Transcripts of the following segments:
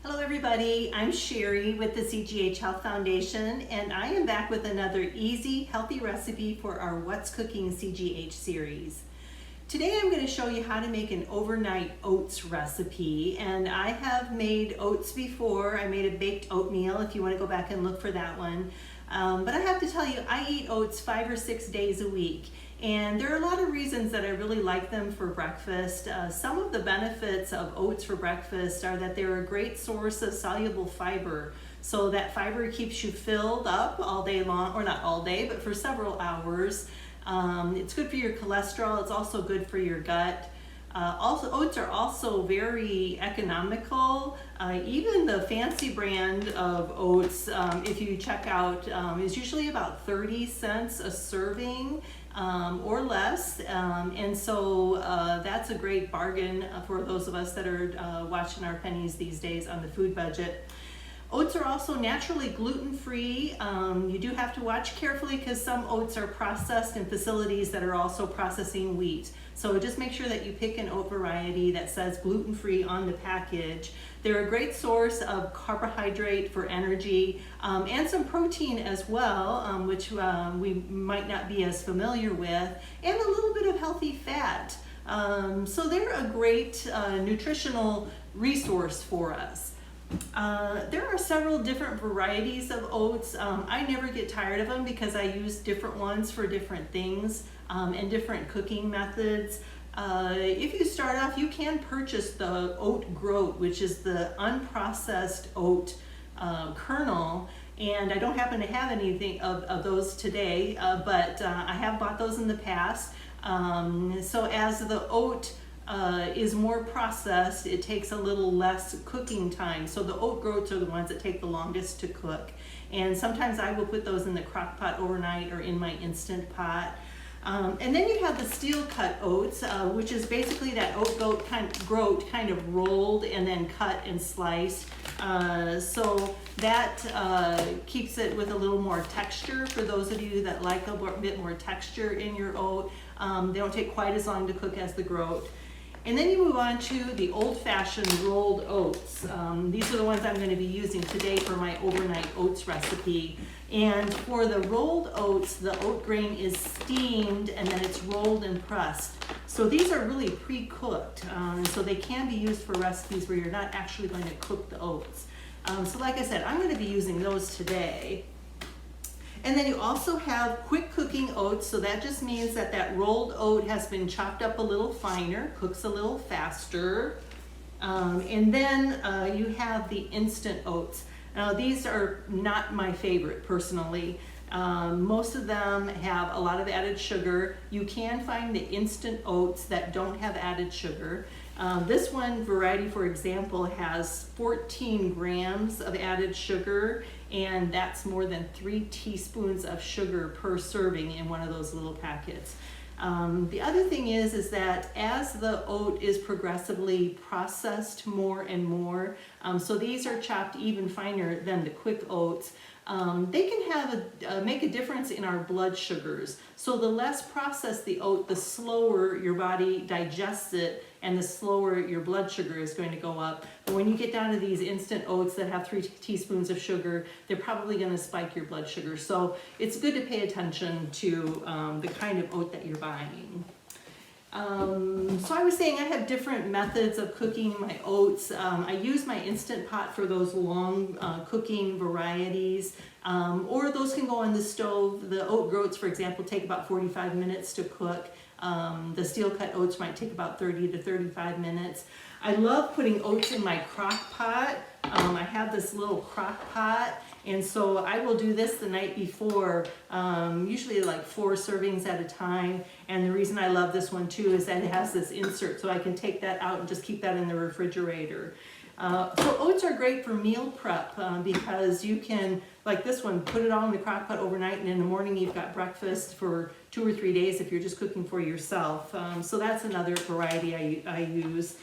Hello everybody, I'm Sherry with the CGH Health Foundation, and I am back with another easy, healthy recipe for our What's Cooking CGH series. Today I'm going to show you how to make an overnight oats recipe, and I have made oats before. I made a baked oatmeal if you want to go back and look for that one. But I have to tell you, I eat oats 5 or 6 days a week. And there are a lot of reasons that I really like them for breakfast. Some of the benefits of oats for breakfast are that they're a great source of soluble fiber. So that fiber keeps you filled up all day long, or not all day, but for several hours. It's good for your cholesterol. It's also good for your gut. Oats are also very economical. Even the fancy brand of oats, if you check out, is usually about 30 cents a serving. Or less, and so that's a great bargain for those of us that are watching our pennies these days on the food budget. Oats are also naturally gluten-free. You do have to watch carefully because some oats are processed in facilities that are also processing wheat. So just make sure that you pick an oat variety that says gluten-free on the package. They're a great source of carbohydrate for energy and some protein as well, which we might not be as familiar with, and a little bit of healthy fat. So they're a great nutritional resource for us. There are several different varieties of oats. I never get tired of them because I use different ones for different things and different cooking methods. If you start off, you can purchase the oat groat, which is the unprocessed oat kernel, and I don't happen to have anything of those today, but I have bought those in the past. So as the oat is more processed, it takes a little less cooking time. So the oat groats are the ones that take the longest to cook. And sometimes I will put those in the crock pot overnight or in my Instant Pot. And then you have the steel cut oats, which is basically that oat groat kind of rolled and then cut and sliced. So that keeps it with a little more texture for those of you that like a bit more texture in your oat. They don't take quite as long to cook as the groat. And then you move on to the old-fashioned rolled oats. These are the ones I'm going to be using today for my overnight oats recipe. And for the rolled oats, the oat grain is steamed and then it's rolled and pressed. So these are really pre-cooked, so they can be used for recipes where you're not actually going to cook the oats. So like I said, I'm going to be using those today. And then you also have quick cooking oats, so that just means that that rolled oat has been chopped up a little finer, cooks a little faster. And then you have the instant oats. Now these are not my favorite personally. Most of them have a lot of added sugar. You can find the instant oats that don't have added sugar. This one variety, for example, has 14 grams of added sugar, and that's more than 3 teaspoons of sugar per serving in one of those little packets. The other thing is that as the oat is progressively processed more and more, so these are chopped even finer than the quick oats, they can have make a difference in our blood sugars. So the less processed the oat, the slower your body digests it, and the slower your blood sugar is going to go up. But when you get down to these instant oats that have 3 teaspoons of sugar, they're probably going to spike your blood sugar. So it's good to pay attention to the kind of oat that you're buying. So I was saying I have different methods of cooking my oats. I use my Instant Pot for those long cooking varieties, or those can go on the stove. The oat groats, for example, take about 45 minutes to cook. The steel cut oats might take about 30 to 35 minutes. I love putting oats in my crock pot. I have this little crock pot, and so I will do this the night before, usually like 4 servings at a time. And the reason I love this one too is that it has this insert, so I can take that out and just keep that in the refrigerator. So oats are great for meal prep because you can, like this one, put it all in the crock pot overnight, and in the morning you've got breakfast for 2 or 3 days if you're just cooking for yourself. So that's another variety I use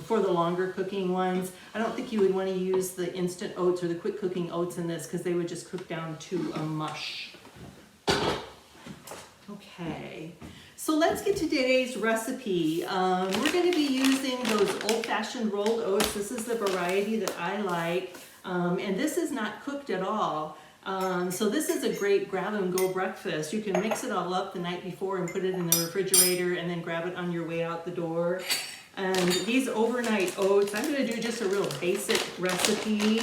for the longer cooking ones. I don't think you would want to use the instant oats or the quick cooking oats in this because they would just cook down to a mush. Okay, So let's get to today's recipe. We're going to be using those old-fashioned rolled oats. This is the variety that I like, and this is not cooked at all. So this is a great grab-and-go breakfast. You can mix it all up the night before and put it in the refrigerator and then grab it on your way out the door. And these overnight oats, I'm going to do just a real basic recipe.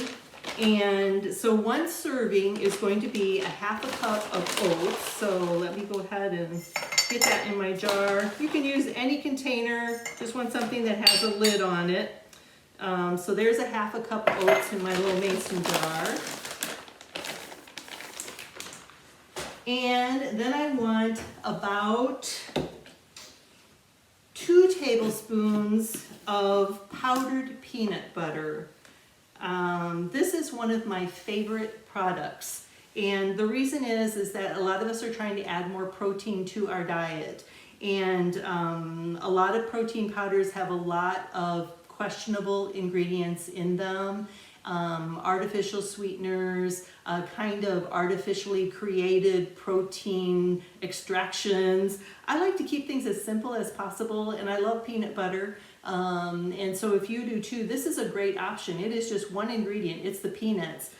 And so one serving is going to be a half a cup of oats. So let me go ahead and get that in my jar. You can use any container, just want something that has a lid on it. So there's a half a cup of oats in my little mason jar. And then I want about 2 tablespoons of powdered peanut butter. This is one of my favorite products. And the reason is that a lot of us are trying to add more protein to our diet. And a lot of protein powders have a lot of questionable ingredients in them. Artificial sweeteners, kind of artificially created protein extractions. I like to keep things as simple as possible, and I love peanut butter. And so if you do too, this is a great option. It is just one ingredient. It's the peanuts.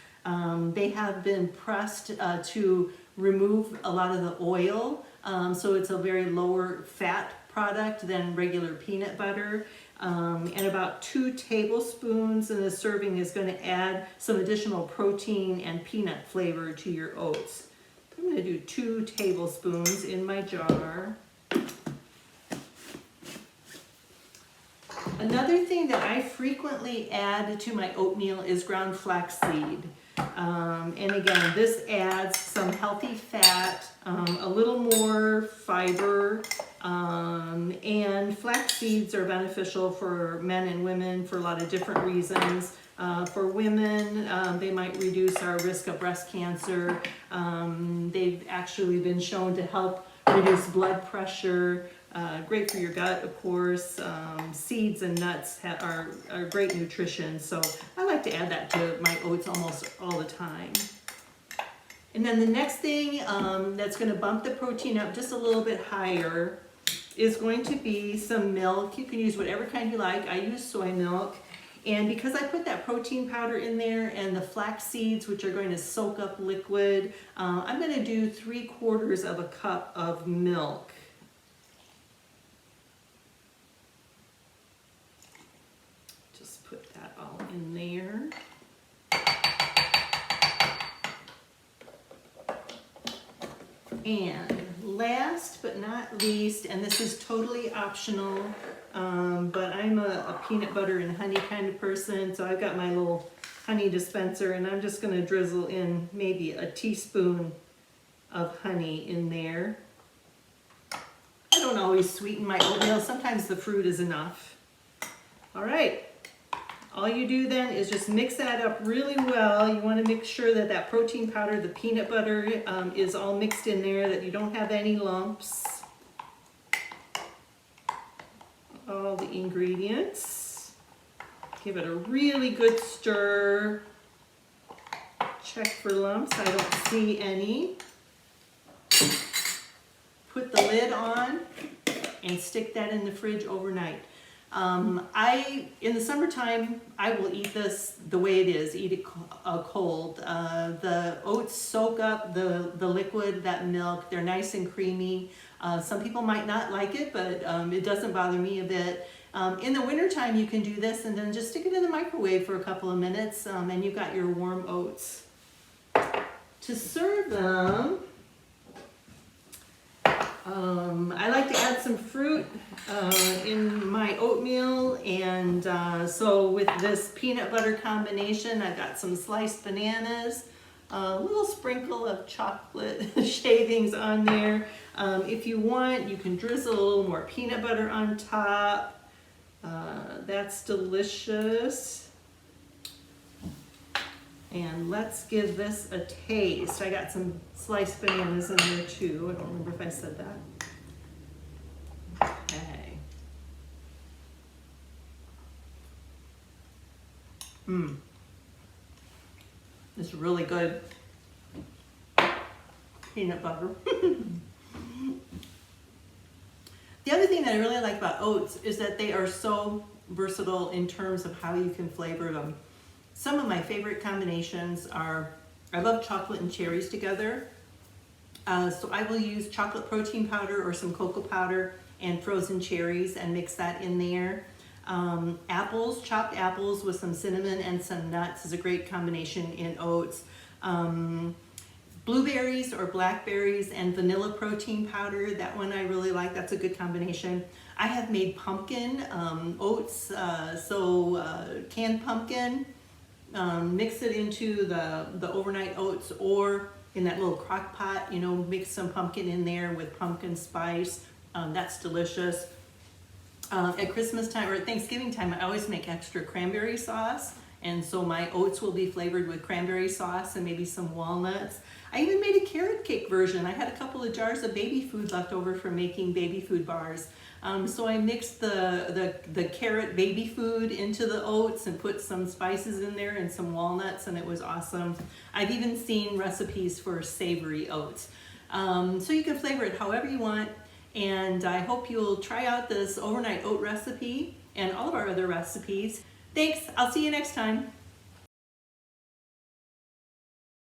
They have been pressed to remove a lot of the oil, so it's a very lower fat product than regular peanut butter. And about 2 tablespoons in a serving is going to add some additional protein and peanut flavor to your oats. I'm going to do 2 tablespoons in my jar. Another thing that I frequently add to my oatmeal is ground flaxseed. And again, this adds some healthy fat, a little more fiber, and flax seeds are beneficial for men and women for a lot of different reasons. For women, they might reduce our risk of breast cancer. They've actually been shown to help reduce blood pressure. Great for your gut, of course. Seeds and nuts are great nutrition, so I like to add that to my oats almost all the time. And then the next thing that's going to bump the protein up just a little bit higher is going to be some milk. You can use whatever kind you like. I use soy milk. And because I put that protein powder in there and the flax seeds, which are going to soak up liquid, I'm going to do 3/4 of a cup of milk. Just put that all in there. And last but not least, and this is totally optional, but I'm a peanut butter and honey kind of person, so I've got my little honey dispenser, and I'm just going to drizzle in maybe a teaspoon of honey in there. I don't always sweeten my oatmeal. Sometimes the fruit is enough. All right. All you do then is just mix that up really well. You want to make sure that that protein powder, the peanut butter, is all mixed in there, that you don't have any lumps. All the ingredients. Give it a really good stir. Check for lumps. I don't see any. Put the lid on and stick that in the fridge overnight. In the summertime, I will eat this the way it is, eat it cold. The oats soak up the liquid, that milk. They're nice and creamy. Some people might not like it, but it doesn't bother me a bit. In the wintertime, you can do this and then just stick it in the microwave for a couple of minutes, and you've got your warm oats. To serve them, I like to add some fruit in my oatmeal, and so with this peanut butter combination, I've got some sliced bananas, a little sprinkle of chocolate shavings on there. If you want, you can drizzle a little more peanut butter on top. That's delicious. And let's give this a taste. I got some sliced bananas in there too. I don't remember if I said that. Okay. It's really good. Peanut butter. The other thing that I really like about oats is that they are so versatile in terms of how you can flavor them. Some of my favorite combinations are, I love chocolate and cherries together. So I will use chocolate protein powder or some cocoa powder and frozen cherries and mix that in there. Apples, chopped apples with some cinnamon and some nuts is a great combination in oats. Blueberries or blackberries and vanilla protein powder, that one I really like, that's a good combination. I have made pumpkin oats, canned pumpkin, mix it into the overnight oats, or in that little crock pot, you know, mix some pumpkin in there with pumpkin spice. That's delicious. At Christmas time or at Thanksgiving time, I always make extra cranberry sauce, and so my oats will be flavored with cranberry sauce and maybe some walnuts. I even made a carrot cake version. I had a couple of jars of baby food left over from making baby food bars. So I mixed the carrot baby food into the oats and put some spices in there and some walnuts, and it was awesome. I've even seen recipes for savory oats. So you can flavor it however you want, and I hope you'll try out this overnight oat recipe and all of our other recipes. Thanks, I'll see you next time.